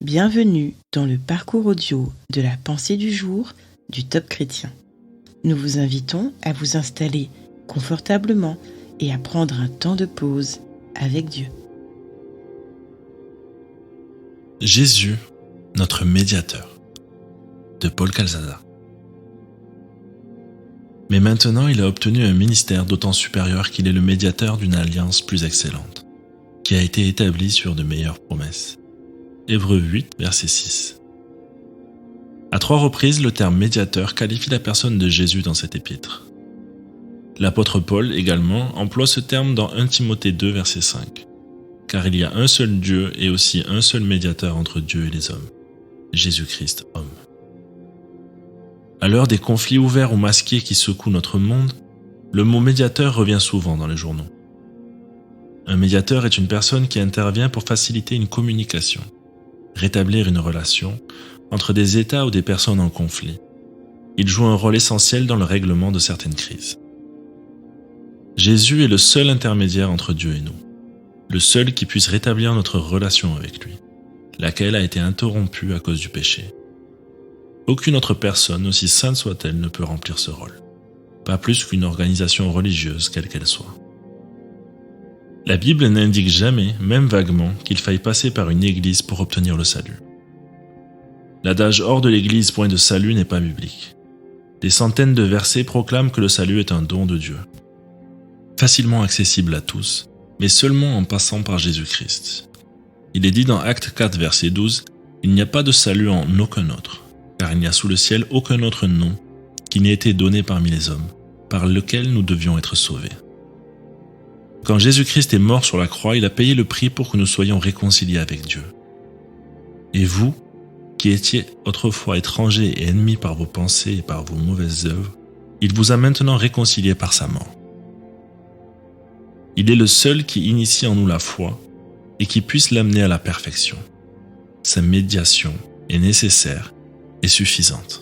Bienvenue dans le parcours audio de la pensée du jour du Top Chrétien. Nous vous invitons à vous installer confortablement et à prendre un temps de pause avec Dieu. Jésus, notre médiateur, de Paul Calzada. Mais maintenant il a obtenu un ministère d'autant supérieur qu'il est le médiateur d'une alliance plus excellente, qui a été établie sur de meilleures promesses. Hébreux 8, verset 6. À 3 reprises, le terme médiateur qualifie la personne de Jésus dans cet épître. L'apôtre Paul également emploie ce terme dans 1 Timothée 2, verset 5. Car il y a un seul Dieu et aussi un seul médiateur entre Dieu et les hommes, Jésus-Christ, homme. À l'heure des conflits ouverts ou masqués qui secouent notre monde, le mot médiateur revient souvent dans les journaux. Un médiateur est une personne qui intervient pour faciliter une communication, rétablir une relation entre des États ou des personnes en conflit. Il joue un rôle essentiel dans le règlement de certaines crises. Jésus est le seul intermédiaire entre Dieu et nous, le seul qui puisse rétablir notre relation avec lui, laquelle a été interrompue à cause du péché. Aucune autre personne, aussi sainte soit-elle, ne peut remplir ce rôle, pas plus qu'une organisation religieuse quelle qu'elle soit. La Bible n'indique jamais, même vaguement, qu'il faille passer par une église pour obtenir le salut. L'adage « hors de l'église, point de salut » n'est pas biblique. Des centaines de versets proclament que le salut est un don de Dieu, facilement accessible à tous, mais seulement en passant par Jésus-Christ. Il est dit dans Actes 4, verset 12, « Il n'y a pas de salut en aucun autre, car il n'y a sous le ciel aucun autre nom qui n'ait été donné parmi les hommes, par lequel nous devions être sauvés. » Quand Jésus-Christ est mort sur la croix, il a payé le prix pour que nous soyons réconciliés avec Dieu. Et vous, qui étiez autrefois étrangers et ennemis par vos pensées et par vos mauvaises œuvres, il vous a maintenant réconciliés par sa mort. Il est le seul qui initie en nous la foi et qui puisse l'amener à la perfection. Sa médiation est nécessaire et suffisante.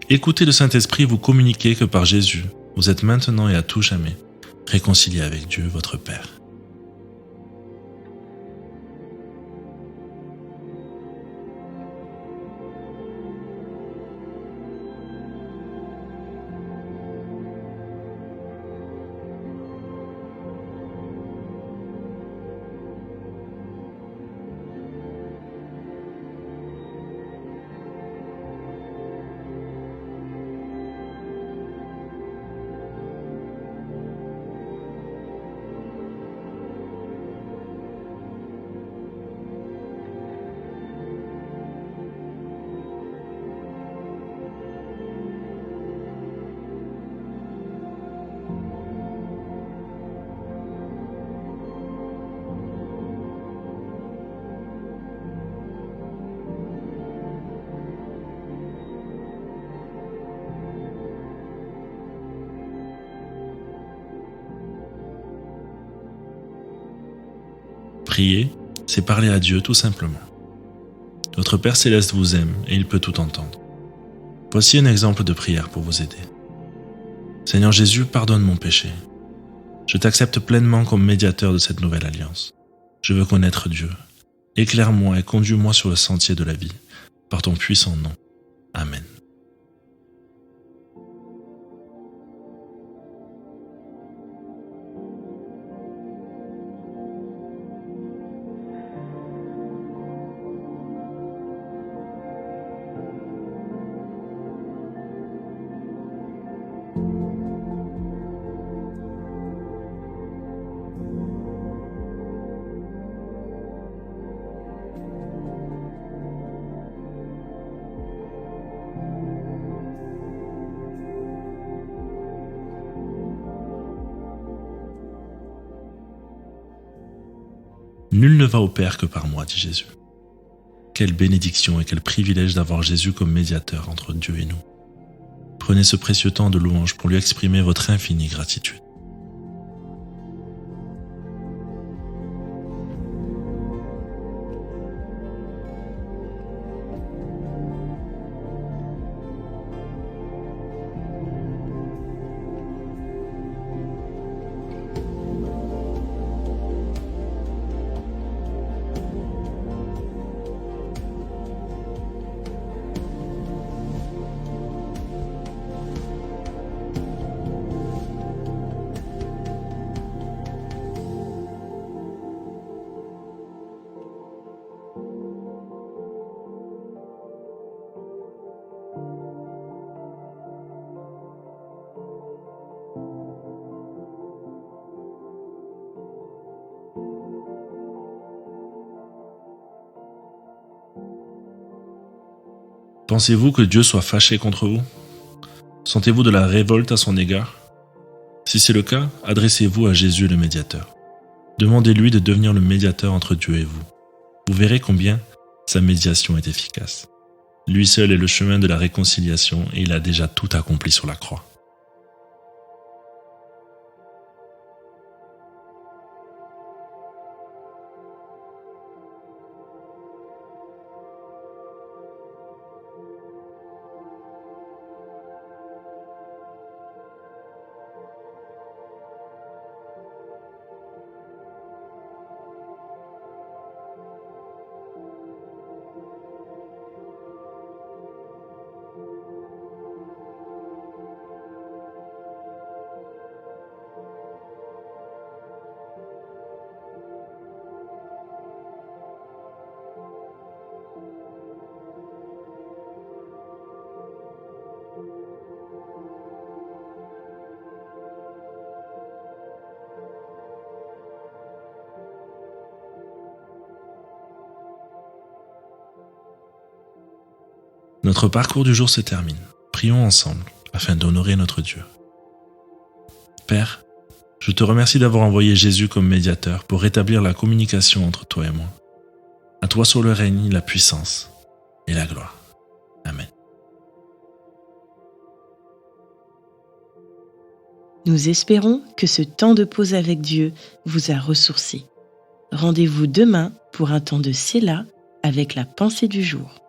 Écoutez le Saint-Esprit vous communiquer que par Jésus, vous êtes maintenant et à tout jamais réconciliés avec Dieu, votre Père. Prier, c'est parler à Dieu tout simplement. Votre Père Céleste vous aime et il peut tout entendre. Voici un exemple de prière pour vous aider. Seigneur Jésus, pardonne mon péché. Je t'accepte pleinement comme médiateur de cette nouvelle alliance. Je veux connaître Dieu. Éclaire-moi et conduis-moi sur le sentier de la vie, par ton puissant nom. Amen. Nul ne va au Père que par moi, dit Jésus. Quelle bénédiction et quel privilège d'avoir Jésus comme médiateur entre Dieu et nous. Prenez ce précieux temps de louange pour lui exprimer votre infinie gratitude. Pensez-vous que Dieu soit fâché contre vous? Sentez-vous de la révolte à son égard? Si c'est le cas, adressez-vous à Jésus le médiateur. Demandez-lui de devenir le médiateur entre Dieu et vous. Vous verrez combien sa médiation est efficace. Lui seul est le chemin de la réconciliation et il a déjà tout accompli sur la croix. Notre parcours du jour se termine. Prions ensemble afin d'honorer notre Dieu. Père, je te remercie d'avoir envoyé Jésus comme médiateur pour rétablir la communication entre toi et moi. À toi soit le règne, la puissance et la gloire. Amen. Nous espérons que ce temps de pause avec Dieu vous a ressourci. Rendez-vous demain pour un temps de Séla avec la pensée du jour.